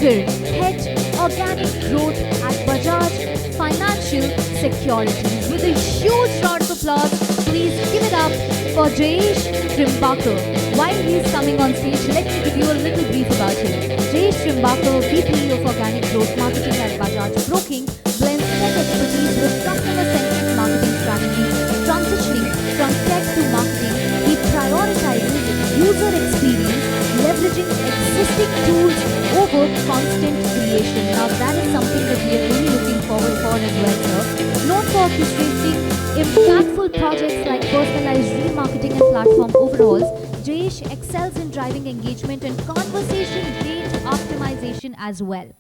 Trimbakkar, Head Organic Growth at Bajaj Financial Securities. With a huge round of applause, please give it up for Jayesh Trimbakkar. While he is coming on stage, let me give you a little brief about him. Jayesh Trimbakkar, VP of Organic Growth Marketing at Bajaj Broking, blends tech expertise with customer-centric marketing strategy. Transitioning from tech to marketing, he prioritizes user experience, leveraging existing tools over constant creation. Now that is something that we are really looking forward for as well, sir. Known for orchestrating impactful projects like personalized remarketing and platform overhauls, Jayesh excels in driving engagement and conversation rate optimization as well.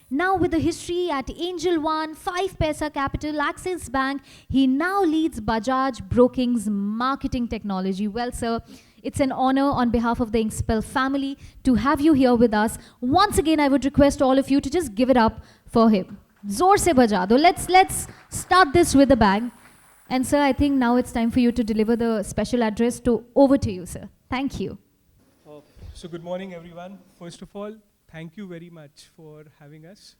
Now with a history at Angel One, 5 Paisa Capital, Axis Bank, he now leads Bajaj Broking's marketing technology. Well, sir, it's an honor on behalf of the Inkspell family to have you here with us. Once again, I would request all of you to just give it up for him. Zor se baja do. Let's start this with a bang. And sir, I think now it's time for you to deliver the special address. Over to you, sir. Thank you. So good morning, everyone. First of all, thank you very much for having us.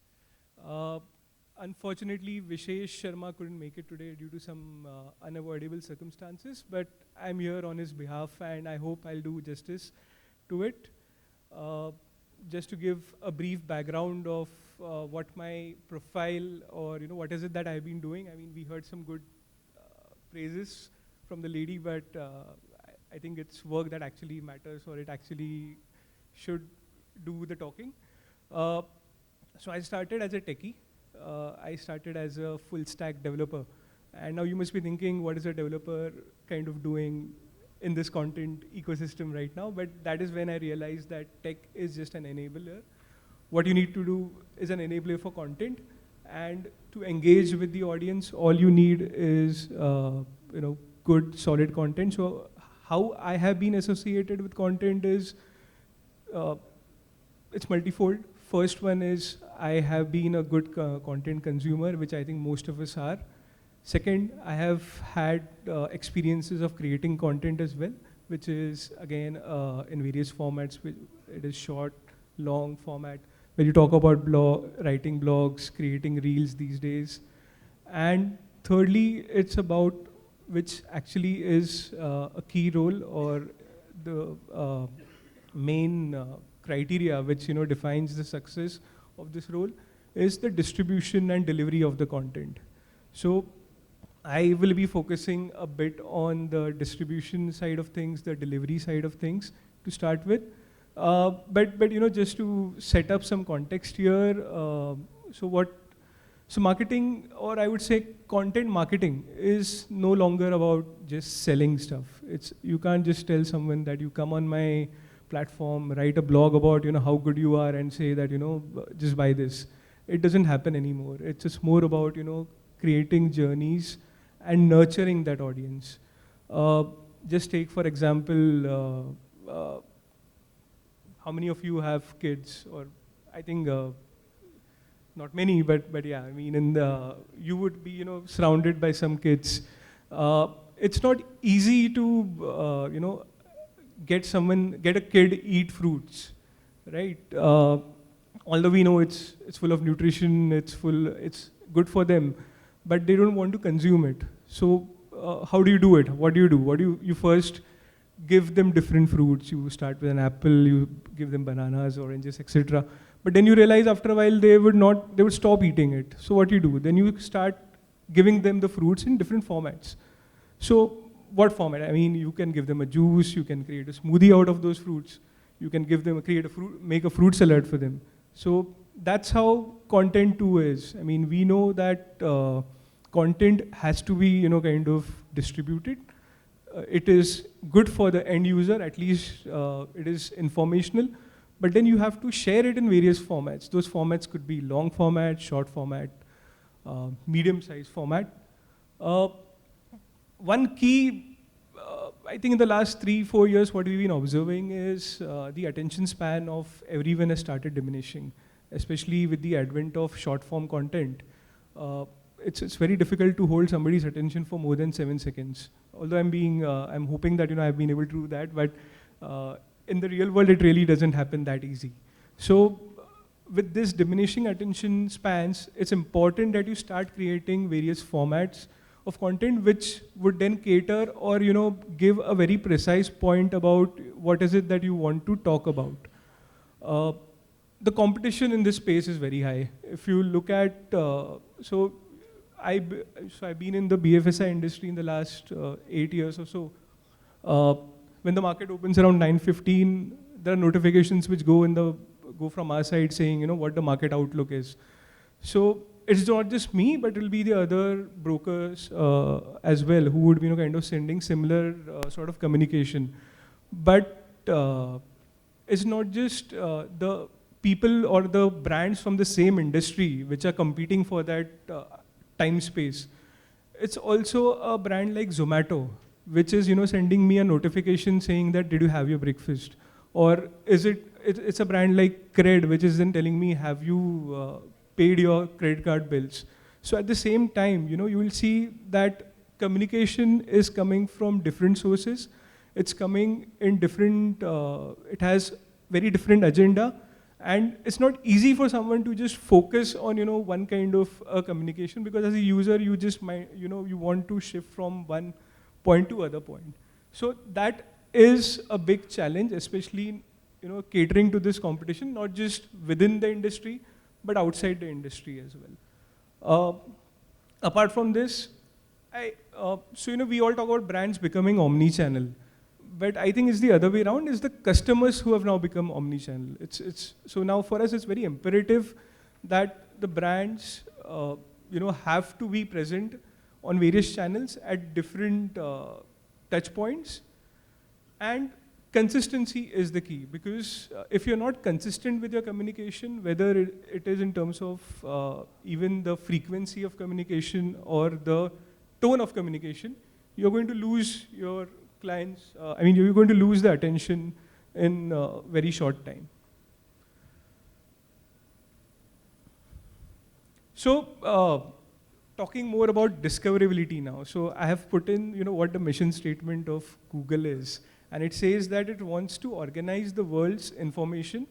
Unfortunately, Vishesh Sharma couldn't make it today due to some unavoidable circumstances, but I'm here on his behalf and I hope I'll do justice to it. Just to give a brief background of what my profile or what is it that I've been doing. I mean, we heard some good praises from the lady, but I think it's work that actually matters, or it actually should do the talking. So I started as a techie. I started as a full stack developer. And now you must be thinking, what is a developer kind of doing in this content ecosystem right now? But that is when I realized that tech is just an enabler. What you need to do is an enabler for content. And to engage with the audience, all you need is good, solid content. So how I have been associated with content is, it's multifold. First one is I have been a good content consumer, which I think most of us are. Second, I have had experiences of creating content as well, which is again in various formats. It is short, long format, where you talk about writing blogs, creating reels these days. And thirdly, it's about which actually is a key role or the main criteria which defines the success of this role is the distribution and delivery of the content. So I will be focusing a bit on the distribution side of things, the delivery side of things to start with. But just to set up some context here, so marketing, or I would say content marketing, is no longer about just selling stuff. You can't just tell someone that you come on my platform, write a blog about how good you are and say that just buy this. It doesn't happen anymore. It's just more about creating journeys and nurturing that audience. Just take for example, how many of you have kids? Or I think not many, but yeah, I mean, you would be surrounded by some kids. It's not easy to get a kid eat fruits, right? Although we know it's full of nutrition, it's good for them, but they don't want to consume it. So how do you do it? What do you do? You first give them different fruits. You start with an apple, you give them bananas, oranges, etc. But then you realize after a while they would stop eating it. So what do? Then you start giving them the fruits in different formats. So what format? I mean, you can give them a juice, you can create a smoothie out of those fruits, you can make a fruit salad for them. So that's how content too is. I mean, we know that content has to be, kind of distributed. It is good for the end user, at least it is informational, but then you have to share it in various formats. Those formats could be long format, short format, medium-sized format. One key, I think in the last 3-4 years, what we've been observing is the attention span of everyone has started diminishing, especially with the advent of short-form content. It's very difficult to hold somebody's attention for more than 7 seconds. Although I'm hoping that I've been able to do that, but in the real world, it really doesn't happen that easy. So with this diminishing attention spans, it's important that you start creating various formats of content which would then cater or give a very precise point about what is it that you want to talk about. Uh, the competition in this space is very high. If you look at, I've been in the BFSI industry in the last 8 years or so. Uh, when the market opens around 9:15, there are notifications which go from our side saying what the market outlook is. So it's not just me, but it will be the other brokers as well who would be kind of sending similar sort of communication. But it's not just the people or the brands from the same industry which are competing for that time space. It's also a brand like Zomato, which is sending me a notification saying that did you have your breakfast, or it's a brand like Cred, which is then telling me have you paid your credit card bills. So at the same time, you will see that communication is coming from different sources. It's coming in different. It has very different agenda. And it's not easy for someone to just focus on one kind of communication, because as a user you just might you want to shift from one point to other point. So that is a big challenge, especially catering to this competition, not just within the industry but outside the industry as well. Apart from this, we all talk about brands becoming omni-channel. But I think it's the other way around, is the customers who have now become omni-channel. So now for us, it's very imperative that the brands have to be present on various channels at different touch points. And consistency is the key, because if you're not consistent with your communication, whether it is in terms of even the frequency of communication or the tone of communication, you're going to lose your clients, you're going to lose the attention in a very short time. So, talking more about discoverability now. So I have put in, what the mission statement of Google is. And it says that it wants to organize the world's information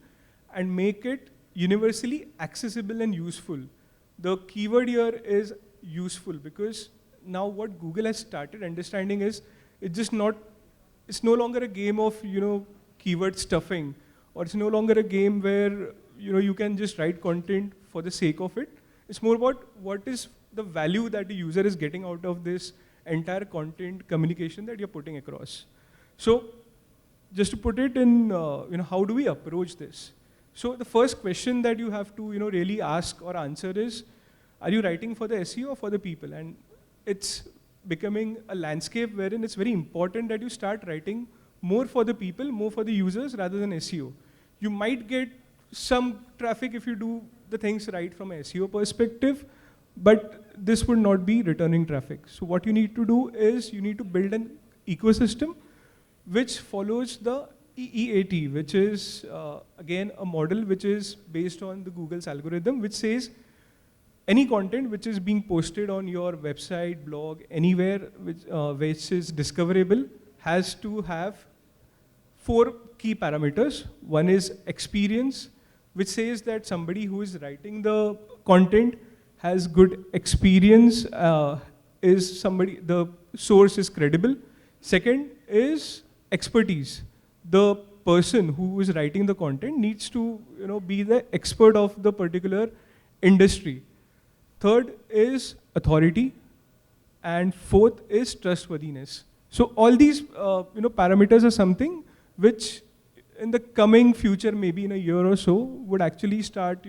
and make it universally accessible and useful. The keyword here is useful, because now what Google has started understanding is it's no longer a game of, keyword stuffing, or it's no longer a game where, you can just write content for the sake of it. It's more about what is the value that the user is getting out of this entire content communication that you're putting across. So just to put it in, how do we approach this? So the first question that you have to, really ask or answer is, are you writing for the SEO or for the people? And it's becoming a landscape wherein it's very important that you start writing more for the people, more for the users rather than SEO. You might get some traffic if you do the things right from an SEO perspective, but this would not be returning traffic. So what you need to do is you need to build an ecosystem which follows the EEAT, which is again a model which is based on the Google's algorithm, which says any content which is being posted on your website, blog, anywhere which is discoverable has to have 4 key parameters. One is experience, which says that somebody who is writing the content has good experience, the source is credible. Second is expertise. The person who is writing the content needs to be the expert of the particular industry. Third is authority, and fourth is trustworthiness. So all these parameters are something which in the coming future, maybe in a year or so, would actually start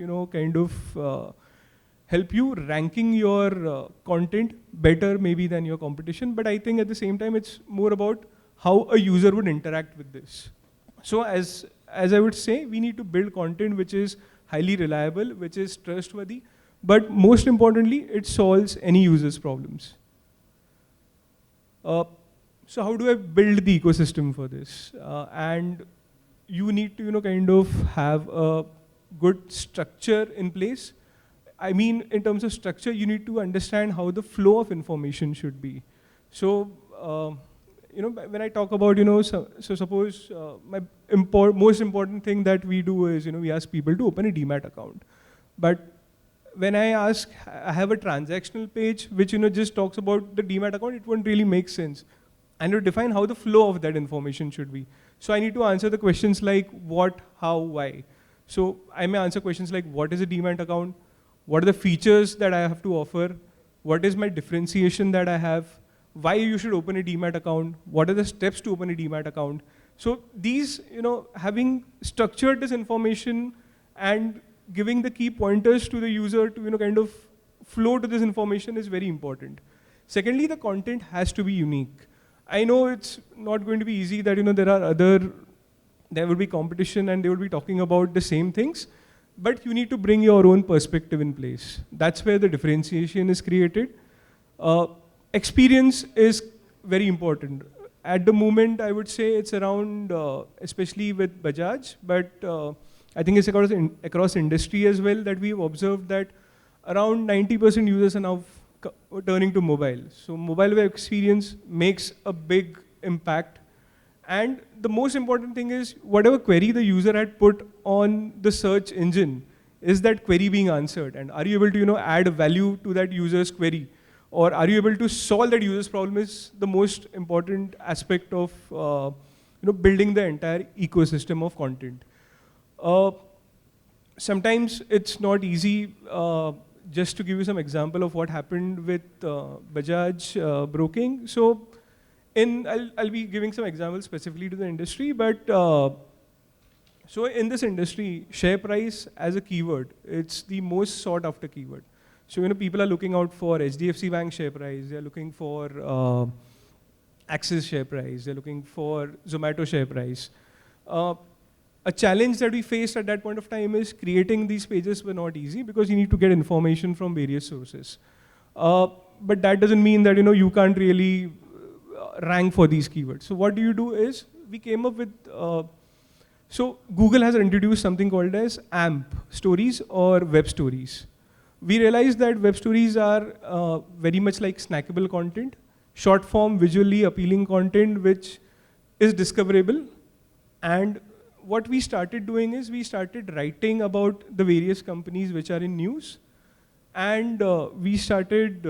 help you ranking your content better maybe than your competition. But I think at the same time, it's more about how a user would interact with this. So as I would say, we need to build content which is highly reliable, which is trustworthy, but most importantly, it solves any user's problems. So how do I build the ecosystem for this? And you need to have a good structure in place. I mean, in terms of structure, you need to understand how the flow of information should be. So, when I talk about, so suppose my most important thing that we do is, we ask people to open a demat account. But when I have a transactional page which, just talks about the demat account, it won't really make sense. And to define how the flow of that information should be. So I need to answer the questions like what, how, why. So I may answer questions like what is a demat account? What are the features that I have to offer? What is my differentiation that I have? Why you should open a demat account? What are the steps to open a demat account? So these, having structured this information and giving the key pointers to the user to, kind of flow to this information is very important. Secondly, the content has to be unique. I know it's not going to be easy that, there will be competition and they will be talking about the same things, but you need to bring your own perspective in place. That's where the differentiation is created. Experience is very important. At the moment, I would say it's around, especially with Bajaj, but I think it's across industry as well that we've observed that around 90% users are now turning to mobile. So mobile web experience makes a big impact. And the most important thing is whatever query the user had put on the search engine, is that query being answered? And are you able to add value to that user's query? Or are you able to solve that user's problem is the most important aspect of building the entire ecosystem of content. Sometimes it's not easy. Just to give you some example of what happened with Bajaj broking. So I'll be giving some examples specifically to the industry, but so in this industry, share price as a keyword, it's the most sought after keyword. So people are looking out for HDFC Bank share price, they're looking for Axis share price, they're looking for Zomato share price. A challenge that we faced at that point of time is creating these pages were not easy because you need to get information from various sources. But that doesn't mean that you can't really rank for these keywords. So what do you do is, we came up with, so Google has introduced something called as AMP, stories or web stories. We realized that web stories are very much like snackable content, short form, visually appealing content which is discoverable. And what we started doing is we started writing about the various companies which are in news. And we started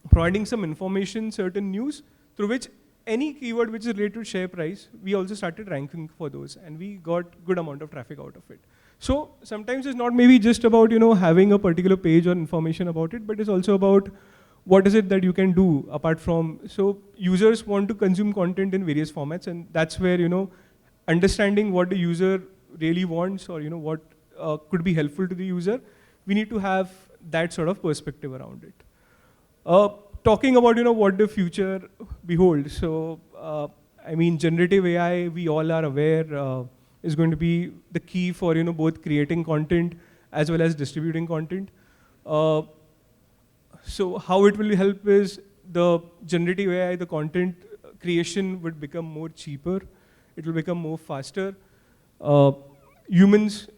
providing some information, certain news, through which any keyword which is related to share price, we also started ranking for those. And we got good amount of traffic out of it. So sometimes it's not maybe just about having a particular page or information about it, but it's also about what is it that you can do apart from, so users want to consume content in various formats, and that's where understanding what the user really wants or what could be helpful to the user, we need to have that sort of perspective around it. Talking about what the future beholds. So I mean, generative AI, we all are aware, is going to be the key for both creating content as well as distributing content. So how it will help is the generative AI, the content creation would become more cheaper. It will become more faster. Humans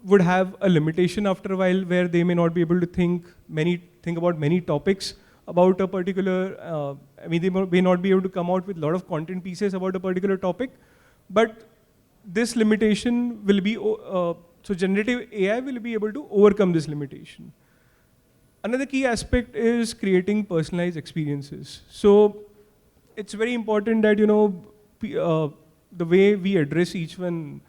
would have a limitation after a while where they may not be able to think about many topics about a particular, I mean, they may not be able to come out with a lot of content pieces about a particular topic, but this limitation will be, so generative AI will be able to overcome this limitation. Another key aspect is creating personalized experiences. So it's very important that, the way we address each one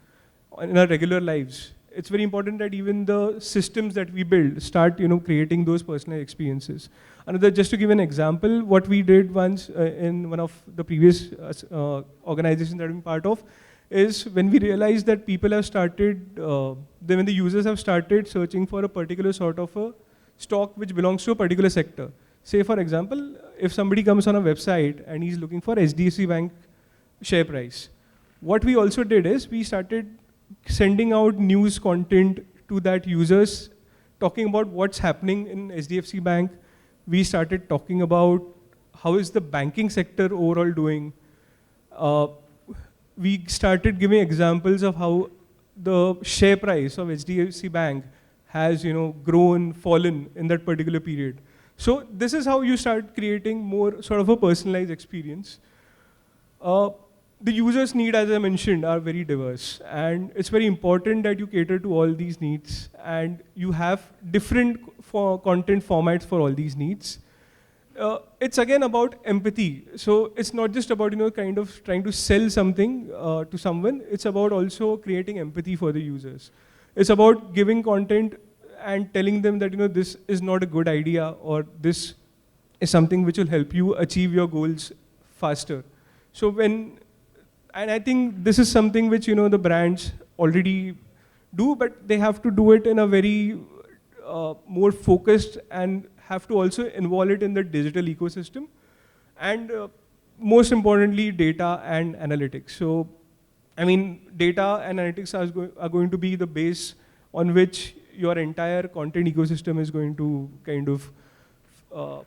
in our regular lives, it's very important that even the systems that we build start, creating those personalized experiences. Another, just to give an example, what we did once in one of the previous organizations that I'm part of, is when we realized that people have started, when the users have started searching for a particular sort of a stock which belongs to a particular sector. Say for example, if somebody comes on a website and he's looking for HDFC Bank share price, what we also did is we started sending out news content to that users, talking about what's happening in HDFC Bank. We started talking about how is the banking sector overall doing. We started giving examples of how the share price of HDFC Bank has grown, fallen in that particular period. So this is how you start creating more sort of a personalized experience. Uh, the users' need, as I mentioned, are very diverse, and it's very important that you cater to all these needs, and you have different content formats for all these needs. It's again about empathy. So it's not just about kind of trying to sell something to someone. It's about also creating empathy for the users. It's about giving content and telling them that this is not a good idea, or this is something which will help you achieve your goals faster. So and I think this is something which the brands already do, but they have to do it in a very more focused, and have to also involve it in the digital ecosystem, and most importantly, data and analytics. So, I mean, data and analytics are going to be the base on which your entire content ecosystem is going to kind of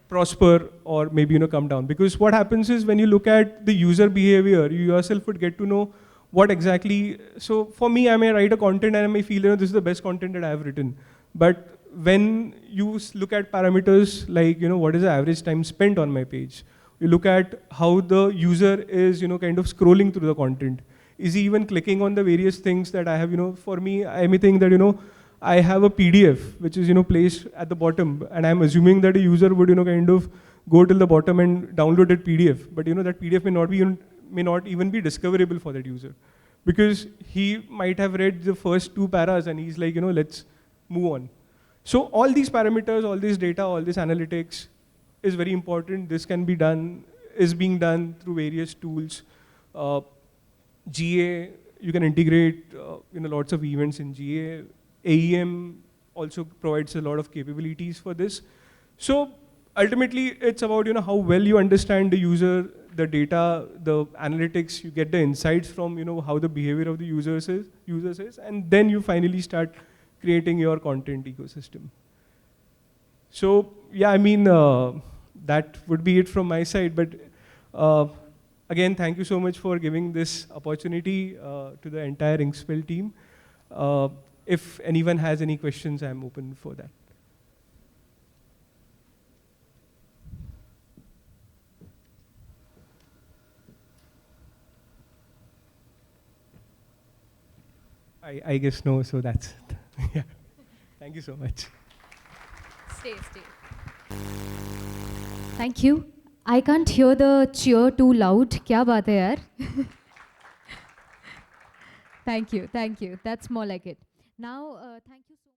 prosper, or maybe come down. Because what happens is, when you look at the user behavior, you yourself would get to know what exactly. So for me, I may write a content and I may feel this is the best content that I have written. But when you look at parameters like what is the average time spent on my page, you look at how the user is kind of scrolling through the content. Is he even clicking on the various things that I have? For me, I may think that I have a PDF which is placed at the bottom, and I'm assuming that a user would kind of go till the bottom and download that PDF. But that PDF may not even be discoverable for that user, because he might have read the first 2 paras and he's like, let's move on. So all these parameters, all this data, all this analytics is very important. This is being done through various tools. GA, you can integrate lots of events in GA. AEM also provides a lot of capabilities for this. So ultimately, it's about how well you understand the user, the data, the analytics. You get the insights from how the behavior of the users is, and then you finally start creating your content ecosystem. So yeah, I mean, that would be it from my side. But again, thank you so much for giving this opportunity to the entire Inkspell team. If anyone has any questions, I'm open for that. I guess no, so that's it. Yeah. Thank you so much. Stay. Thank you. I can't hear the cheer too loud. Kya baat hai yaar? Thank you. That's more like it. Now, thank you so much.